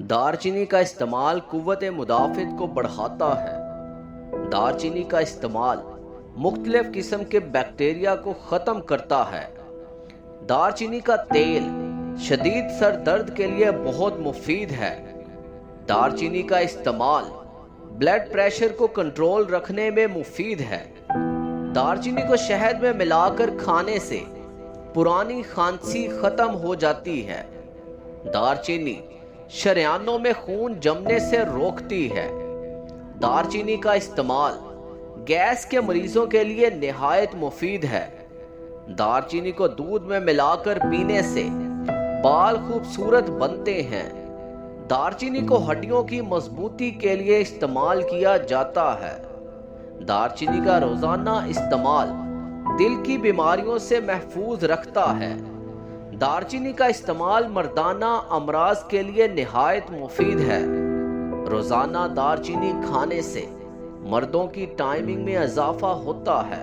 دارچینی کا استعمال قوت مدافعت کو بڑھاتا ہے۔ دارچینی کا استعمال مختلف قسم کے بیکٹیریا کو ختم کرتا ہے۔ دارچینی کا تیل شدید سر درد کے لیے بہت مفید ہے۔ دارچینی کا استعمال بلڈ پریشر کو کنٹرول رکھنے میں مفید ہے۔ دارچینی کو شہد میں ملا کر کھانے سے پرانی کھانسی ختم ہو جاتی ہے۔ دارچینی شریانوں میں خون جمنے سے روکتی ہے۔ دارچینی کا استعمال گیس کے مریضوں کے لیے نہایت مفید ہے۔ دارچینی کو دودھ میں ملا کر پینے سے بال خوبصورت بنتے ہیں۔ دارچینی کو ہڈیوں کی مضبوطی کے لیے استعمال کیا جاتا ہے۔ دارچینی کا روزانہ استعمال دل کی بیماریوں سے محفوظ رکھتا ہے۔ دارچینی کا استعمال مردانہ امراض کے لیے نہایت مفید ہے۔ روزانہ دارچینی کھانے سے مردوں کی ٹائمنگ میں اضافہ ہوتا ہے۔